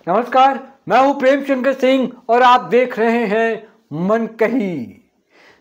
नमस्कार, मैं हूं प्रेम शंकर सिंह और आप देख रहे हैं मनकही।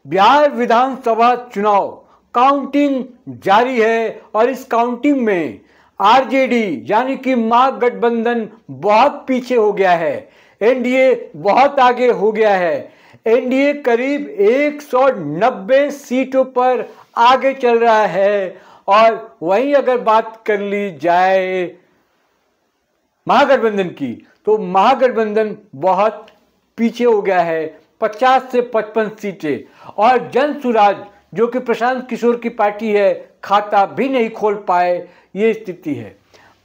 बिहार विधानसभा चुनाव काउंटिंग जारी है और इस काउंटिंग में आरजेडी यानी कि महागठबंधन बहुत पीछे हो गया है। एनडीए बहुत आगे हो गया है। एनडीए करीब 190 सीटों पर आगे चल रहा है और वहीं अगर बात कर ली जाए महागठबंधन की तो महागठबंधन बहुत पीछे हो गया है, 50 से 55 सीटें। और जन सुराज जो कि प्रशांत किशोर की पार्टी है, खाता भी नहीं खोल पाए, ये स्थिति है।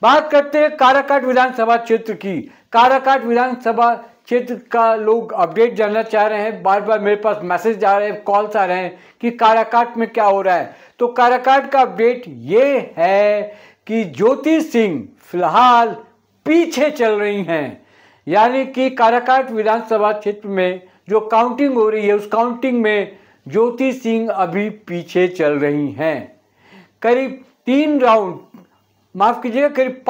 बात करते हैं काराकाट विधानसभा क्षेत्र की। काराकाट विधानसभा क्षेत्र का लोग अपडेट जानना चाह रहे हैं। बार बार मेरे पास मैसेज आ रहे हैं, कॉल्स आ रहे हैं कि काराकाट में क्या हो रहा है। तो काराकाट का अपडेट ये है कि ज्योति सिंह फिलहाल पीछे चल रही हैं। यानी कि काराकाट विधानसभा क्षेत्र में जो काउंटिंग हो रही है उस काउंटिंग में ज्योति सिंह अभी पीछे चल रही हैं। करीब 3 राउंड, माफ कीजिएगा, करीब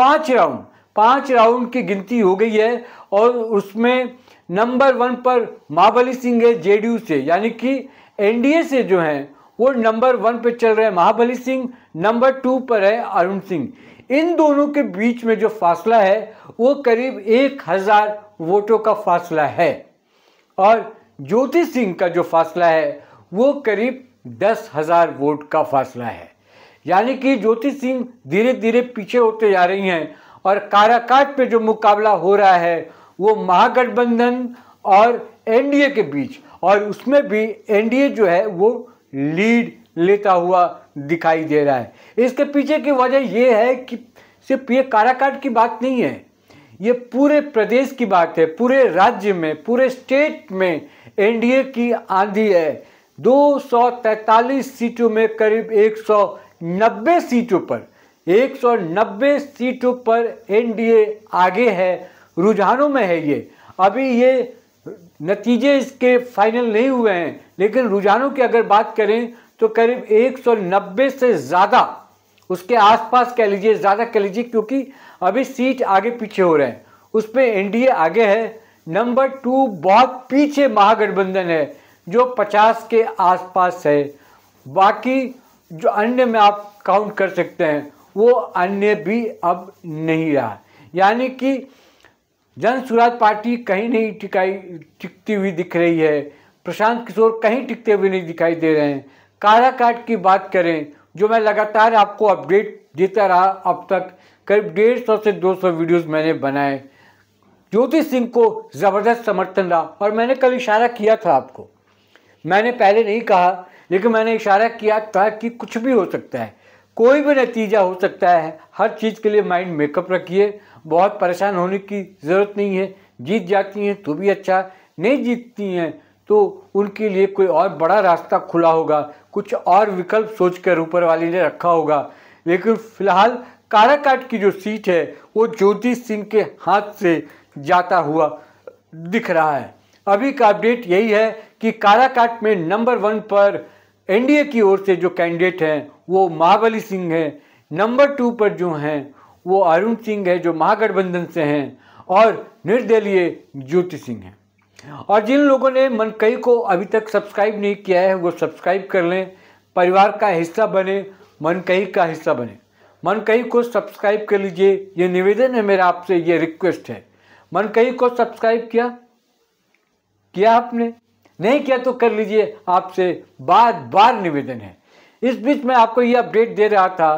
5 राउंड की गिनती हो गई है और उसमें नंबर 1 पर महाबली सिंह है जेडीयू से, यानी कि एनडीए से जो है वो नंबर 1 पे चल रहे हैं महाबली सिंह, नंबर 2 पर है अरुण सिंह। इन दोनों के बीच में जो फासला है वो करीब 1000 वोटों का फासला है और ज्योति सिंह का जो फासला है वो करीब 10,000 वोट का फासला है। यानी कि ज्योति सिंह धीरे धीरे पीछे होते जा रही हैं और काराकाट पे जो मुकाबला हो रहा है वो महागठबंधन और एनडीए के बीच, और उसमें भी एनडीए जो है वो लीड लेता हुआ दिखाई दे रहा है। इसके पीछे की वजह यह है कि सिर्फ ये काराकाट की बात नहीं है, ये पूरे प्रदेश की बात है। पूरे राज्य में, पूरे स्टेट में एनडीए की आंधी है। 243 सीटों में करीब 190 सीटों पर एनडीए आगे है। रुझानों में है ये, अभी ये नतीजे इसके फाइनल नहीं हुए हैं, लेकिन रुझानों की अगर बात करें तो करीब 190 से ज़्यादा, उसके आसपास कह लीजिए, ज़्यादा कह लीजिए, क्योंकि अभी सीट आगे पीछे हो रहे हैं। उसमें एनडीए आगे है, नंबर 2 बहुत पीछे महागठबंधन है जो 50 के आसपास है। बाकी जो अन्य में आप काउंट कर सकते हैं वो अन्य भी अब नहीं रहा। यानी कि जन सुराज पार्टी कहीं नहीं टिकती हुई दिख रही है, प्रशांत किशोर कहीं टिकते हुए नहीं दिखाई दे रहे हैं। काराकाट की बात करें, जो मैं लगातार आपको अपडेट देता रहा, अब तक करीब 150 से 200 वीडियोस मैंने बनाए। ज्योति सिंह को ज़बरदस्त समर्थन रहा और मैंने कल इशारा किया था आपको, मैंने पहले नहीं कहा लेकिन मैंने इशारा किया था कि कुछ भी हो सकता है, कोई भी नतीजा हो सकता है। हर चीज़ के लिए माइंड मेकअप रखिए, बहुत परेशान होने की ज़रूरत नहीं है। जीत जाती हैं तो भी अच्छा, नहीं जीतती हैं तो उनके लिए कोई और बड़ा रास्ता खुला होगा, कुछ और विकल्प सोचकर ऊपर वाले ने रखा होगा। लेकिन फिलहाल काराकाट की जो सीट है वो ज्योति सिंह के हाथ से जाता हुआ दिख रहा है। अभी का अपडेट यही है कि काराकाट में नंबर 1 पर एनडीए की ओर से जो कैंडिडेट हैं वो महाबली सिंह हैं, नंबर 2 पर जो हैं वो अरुण सिंह है जो महागठबंधन से हैं, और निर्दलीय ज्योति सिंह हैं। और जिन लोगों ने मनकही को अभी तक सब्सक्राइब नहीं किया है वो सब्सक्राइब कर लें, परिवार का हिस्सा बने, मनकही का हिस्सा बने। मनकही को सब्सक्राइब कर लीजिए, ये निवेदन है मेरा आपसे, ये रिक्वेस्ट है। मनकही को सब्सक्राइब किया आपने? नहीं किया तो कर लीजिए, आपसे बार बार निवेदन है। इस बीच में आपको ये अपडेट दे रहा था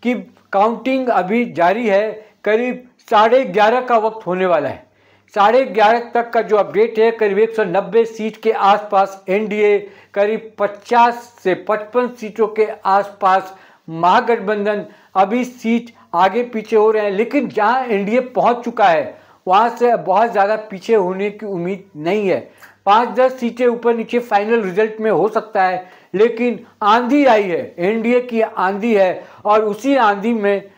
कि काउंटिंग अभी जारी है, करीब 11:30 का वक्त होने वाला है। 11:30 तक का जो अपडेट है, करीब 190 सीट के आसपास एनडीए, करीब 50 से 55 सीटों के आसपास महागठबंधन। अभी सीट आगे पीछे हो रहे हैं, लेकिन जहां एनडीए पहुंच चुका है वहां से बहुत ज़्यादा पीछे होने की उम्मीद नहीं है। 5-10 सीटें ऊपर नीचे फाइनल रिजल्ट में हो सकता है, लेकिन आंधी आई है, एनडीए की आंधी है, और उसी आंधी में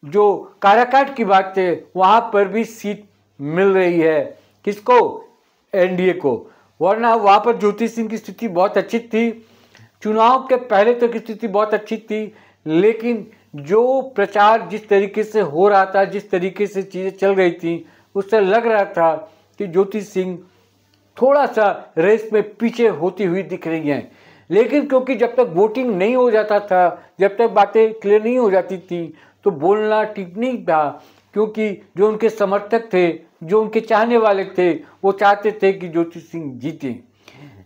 जो काराकाट की बात है वहां पर भी सीट मिल रही है। किसको? एनडीए को। वरना वहां पर ज्योति सिंह की स्थिति बहुत अच्छी थी, चुनाव के पहले तक की स्थिति बहुत अच्छी थी, लेकिन जो प्रचार जिस तरीके से हो रहा था, जिस तरीके से चीज़ें चल रही थी, उससे लग रहा था कि ज्योति सिंह थोड़ा सा रेस में पीछे होती हुई दिख रही हैं। लेकिन क्योंकि जब तक वोटिंग नहीं हो जाता था, जब तक बातें क्लियर नहीं हो जाती थी, तो बोलना ठीक नहीं था, क्योंकि जो उनके समर्थक थे, जो उनके चाहने वाले थे, वो चाहते थे कि ज्योति सिंह जीतें।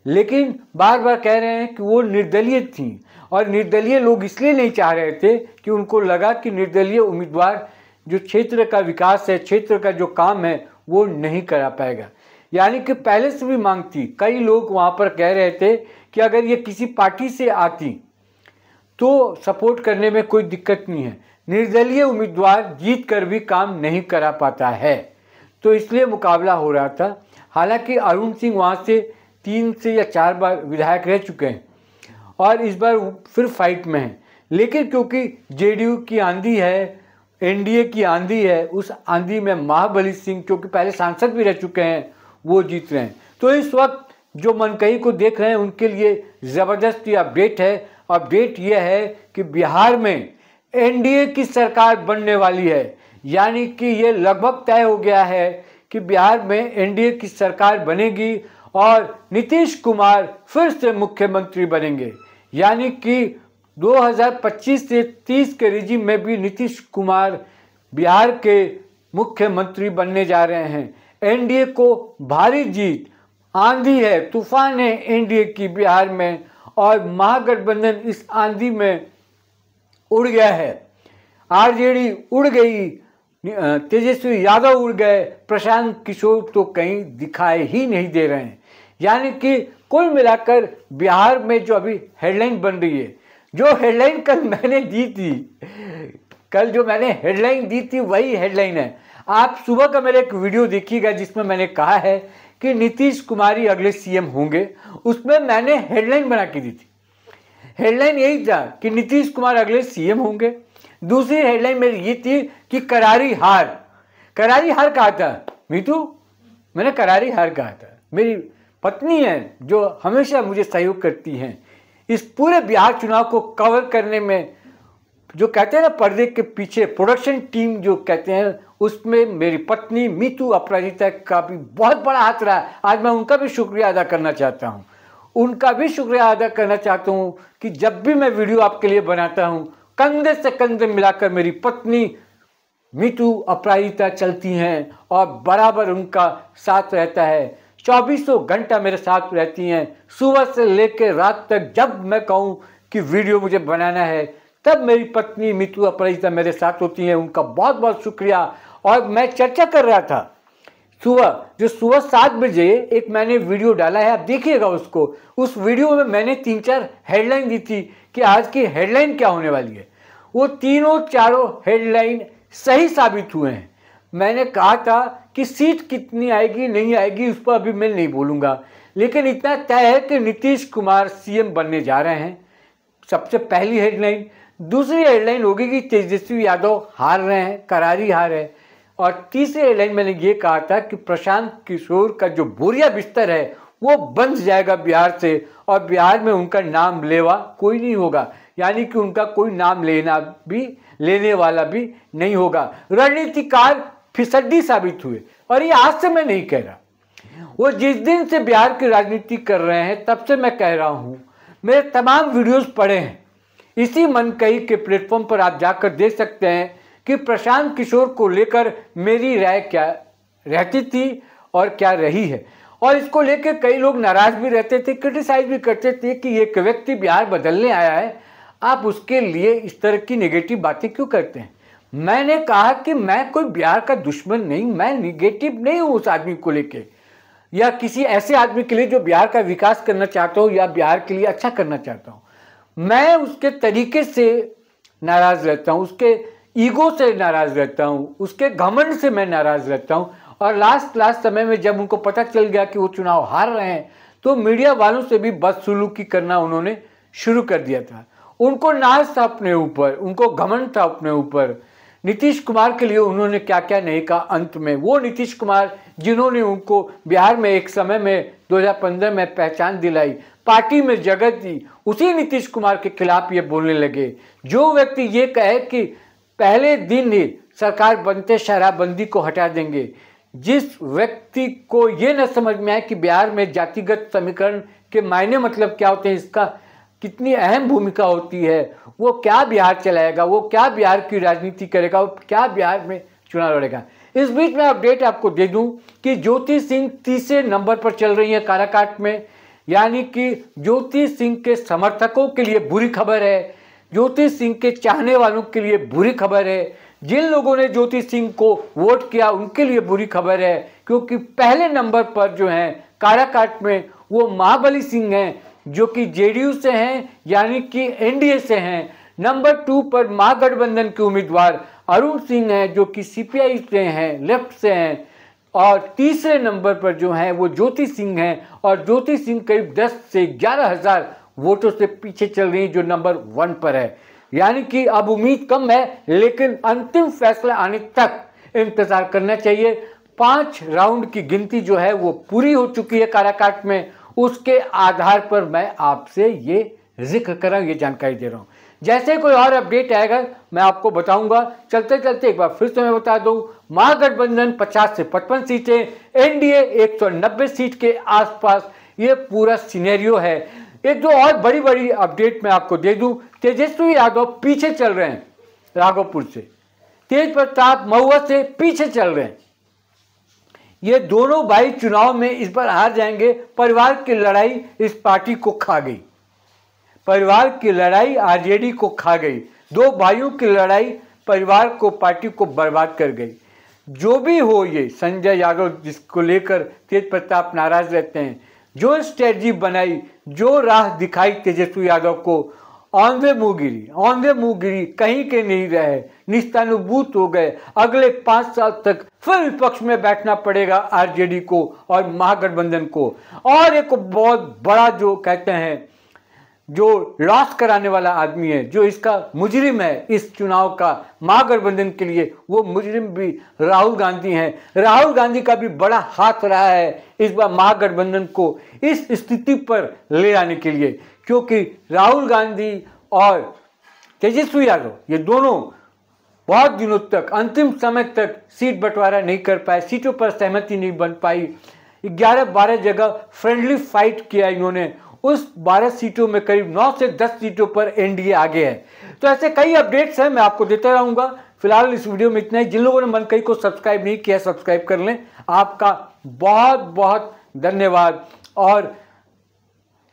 लेकिन बार बार कह रहे हैं कि वो निर्दलीय थी, और निर्दलीय लोग इसलिए नहीं चाह रहे थे कि उनको लगा कि निर्दलीय उम्मीदवार जो क्षेत्र का विकास है, क्षेत्र का जो काम है, वो नहीं करा पाएगा। यानी कि पहले से भी मांग थी। कई लोग वहाँ पर कह रहे थे कि अगर ये किसी पार्टी से आती तो सपोर्ट करने में कोई दिक्कत नहीं है, निर्दलीय उम्मीदवार जीत कर भी काम नहीं करा पाता है, तो इसलिए मुकाबला हो रहा था। हालांकि अरुण सिंह वहाँ से 3 से या 4 बार विधायक रह चुके हैं और इस बार फिर फाइट में हैं। लेकिन क्योंकि जेडीयू की आंधी है, एनडीए की आंधी है, उस आंधी में महाबली सिंह जो कि पहले सांसद भी रह चुके हैं, वो जीत रहे हैं। तो इस वक्त जो मनकही को देख रहे हैं उनके लिए ज़बरदस्त अपडेट है। अपडेट यह है कि बिहार में एनडीए की सरकार बनने वाली है, यानी कि ये लगभग तय हो गया है कि बिहार में एनडीए की सरकार बनेगी और नीतीश कुमार फिर से मुख्यमंत्री बनेंगे। यानी कि 2025 से 30 के रिजीम में भी नीतीश कुमार बिहार के मुख्यमंत्री बनने जा रहे हैं। एनडीए को भारी जीत, आंधी है, तूफान है एनडीए की बिहार में, और महागठबंधन इस आंधी में उड़ गया है। आरजेडी उड़ गई, तेजस्वी यादव उड़ गए, प्रशांत किशोर तो कहीं दिखाई ही नहीं दे रहे हैं। यानी कि कुल मिलाकर बिहार में जो अभी हेडलाइन बन रही है, जो हेडलाइन कल मैंने दी थी, कल जो मैंने हेडलाइन दी थी वही हेडलाइन है। आप सुबह का मेरा एक वीडियो देखिएगा जिसमें मैंने कहा है कि नीतीश कुमार ही अगले सीएम होंगे। उसमें मैंने हेडलाइन बना के दी थी। हेडलाइन यही था कि नीतीश कुमार अगले सीएम होंगे। दूसरी हेडलाइन मेरी ये थी कि करारी हार। करारी हार कहा था मीतू, मैंने करारी हार कहा था। मेरी पत्नी है जो हमेशा मुझे सहयोग करती हैं इस पूरे बिहार चुनाव को कवर करने में। जो कहते हैं ना पर्दे के पीछे प्रोडक्शन टीम जो कहते हैं, उसमें मेरी पत्नी मीतू अपराजिता का भी बहुत बड़ा हाथ रहा है। आज मैं उनका भी शुक्रिया अदा करना चाहता हूँ, उनका भी शुक्रिया अदा करना चाहता हूँ कि जब भी मैं वीडियो आपके लिए बनाता हूँ, कंधे से कंधे मिलाकर मेरी पत्नी मीतू अपराजिता चलती हैं और बराबर उनका साथ रहता है। 24 घंटा मेरे साथ रहती हैं, सुबह से लेकर रात तक। जब मैं कहूँ कि वीडियो मुझे बनाना है, तब मेरी पत्नी मीतू अपराजिता मेरे साथ होती हैं। उनका बहुत बहुत शुक्रिया। और मैं चर्चा कर रहा था सुबह 7 बजे एक मैंने वीडियो डाला है, आप देखिएगा उसको। उस वीडियो में मैंने 3-4 हेडलाइन दी थी कि आज की हेडलाइन क्या होने वाली है। वो चारों हेडलाइन सही साबित हुए हैं। मैंने कहा था कि सीट कितनी आएगी नहीं आएगी उस पर अभी मैं नहीं बोलूँगा, लेकिन इतना तय है कि नीतीश कुमार सीएम बनने जा रहे हैं, सबसे पहली हेडलाइन। दूसरी हेडलाइन होगी कि तेजस्वी यादव हार रहे हैं, करारी हार है। और तीसरी हेडलाइन मैंने ये कहा था कि प्रशांत किशोर का जो बोरिया बिस्तर है वो बंद जाएगा बिहार से, और बिहार में उनका नाम लेवा कोई नहीं होगा, यानी कि उनका कोई नाम लेने वाला भी नहीं होगा। रणनीतिकार फिसड्डी साबित हुए, और ये आज से मैं नहीं कह रहा, वो जिस दिन से बिहार की राजनीति कर रहे हैं तब से मैं कह रहा हूँ। मेरे तमाम वीडियोस पड़े हैं, इसी मनकही के प्लेटफॉर्म पर आप जाकर देख सकते हैं कि प्रशांत किशोर को लेकर मेरी राय क्या रहती थी और क्या रही है। और इसको लेकर कई लोग नाराज भी रहते थे, क्रिटिसाइज भी करते थे कि एक व्यक्ति बिहार बदलने आया है, आप उसके लिए इस तरह की नेगेटिव बातें क्यों करते हैं। मैंने कहा कि मैं कोई बिहार का दुश्मन नहीं, मैं निगेटिव नहीं हूँ उस आदमी को लेके, या किसी ऐसे आदमी के लिए जो बिहार का विकास करना चाहता हूँ या बिहार के लिए अच्छा करना चाहता हूँ। मैं उसके तरीके से नाराज रहता हूँ, उसके ईगो से नाराज रहता हूँ, उसके घमंड से मैं नाराज रहता हूँ। और लास्ट समय में जब उनको पता चल गया कि वो चुनाव हार रहे हैं, तो मीडिया वालों से भी बदसलूकी करना उन्होंने शुरू कर दिया था। उनको नाज था अपने ऊपर, उनको घमंड था अपने ऊपर। नीतीश कुमार के लिए उन्होंने क्या क्या नहीं कहा अंत में। वो नीतीश कुमार जिन्होंने उनको बिहार में एक समय में 2015 में पहचान दिलाई, पार्टी में जगह दी, उसी नीतीश कुमार के खिलाफ ये बोलने लगे। जो व्यक्ति ये कहे कि पहले दिन ही सरकार बनते शराबबंदी को हटा देंगे, जिस व्यक्ति को ये न समझ में आए कि बिहार में जातिगत समीकरण के मायने मतलब क्या होते हैं, इसका कितनी अहम भूमिका होती है, वो क्या बिहार चलाएगा, वो क्या बिहार की राजनीति करेगा, वो क्या बिहार में चुनाव लड़ेगा। इस बीच में अपडेट आपको दे दूं कि ज्योति सिंह तीसरे नंबर पर चल रही है काराकाट में, यानी कि ज्योति सिंह के समर्थकों के लिए बुरी खबर है, ज्योति सिंह के चाहने वालों के लिए बुरी खबर है, जिन लोगों ने ज्योति सिंह को वोट किया उनके लिए बुरी खबर है, क्योंकि पहले नंबर पर जो हैं काराकाट में वो महाबली सिंह हैं जो कि जेडीयू से हैं, यानी कि एनडीए से हैं। नंबर 2 पर महागठबंधन के उम्मीदवार अरुण सिंह हैं जो कि सीपीआई से हैं, लेफ्ट से हैं, और तीसरे नंबर पर जो हैं वो ज्योति सिंह हैं, और ज्योति सिंह करीब 10 से 11,000 वोटों से पीछे चल रही है जो नंबर 1 पर है। यानी कि अब उम्मीद कम है, लेकिन अंतिम फैसला आने तक इंतजार करना चाहिए। 5 राउंड की गिनती जो है वो पूरी हो चुकी है काराकाट में, उसके आधार पर मैं आपसे ये जिक्र कर रहा हूँ, ये जानकारी दे रहा हूँ। जैसे कोई और अपडेट आएगा मैं आपको बताऊंगा। चलते चलते एक बार फिर से मैं बता दूं, महागठबंधन 50 से 55 सीटें, एनडीए 190 सीट के आसपास, ये पूरा सिनेरियो है। एक दो और बड़ी बड़ी अपडेट मैं आपको दे दूं, तेजस्वी यादव पीछे चल रहे हैं राघोपुर से, तेज प्रताप महुआ से पीछे चल रहे हैं। ये दोनों भाई चुनाव में इस बार हार जाएंगे। परिवार की लड़ाई इस पार्टी को खा गई, परिवार की लड़ाई आरजेडी को खा गई। दो भाइयों की लड़ाई परिवार को, पार्टी को बर्बाद कर गई। जो भी हो, ये संजय यादव जिसको लेकर तेज प्रताप नाराज रहते हैं, जो स्ट्रेटजी बनाई, जो राह दिखाई तेजस्वी यादव को, औंधे मुंह गिरी, कहीं के नहीं रहे, निस्तानुभूत हो गए। अगले 5 साल तक फिर विपक्ष में बैठना पड़ेगा आरजेडी को और महागठबंधन को। और एक बहुत बड़ा जो कहते हैं, जो लॉस कराने वाला आदमी है, जो इसका मुजरिम है इस चुनाव का महागठबंधन के लिए, वो मुजरिम भी राहुल गांधी हैं। राहुल गांधी का भी बड़ा हाथ रहा है इस बार महागठबंधन को इस स्थिति पर ले आने के लिए, क्योंकि राहुल गांधी और तेजस्वी यादव ये दोनों बहुत दिनों तक, अंतिम समय तक सीट बंटवारा नहीं कर पाए, सीटों पर सहमति नहीं बन पाई। 11-12 जगह फ्रेंडली फाइट किया इन्होंने, उस 12 सीटों में करीब 9 से 10 सीटों पर एनडीए आगे है। तो ऐसे कई अपडेट्स हैं, मैं आपको देता रहूंगा। फिलहाल इस वीडियो में इतना ही। जिन लोगों ने मनकई को सब्सक्राइब नहीं किया, सब्सक्राइब कर लें। आपका बहुत बहुत धन्यवाद। और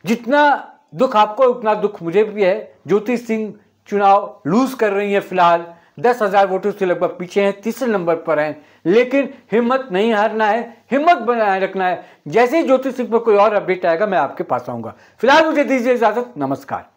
जितना दुख आपको उतना दुख मुझे भी है। ज्योति सिंह चुनाव लूज कर रही है, फिलहाल 10,000 वोटों से लगभग पीछे हैं, तीसरे नंबर पर हैं, लेकिन हिम्मत नहीं हारना है, हिम्मत बनाए रखना है। जैसे ही ज्योति सिंह पर कोई और अपडेट आएगा मैं आपके पास आऊंगा। फिलहाल मुझे दीजिए इजाजत, नमस्कार।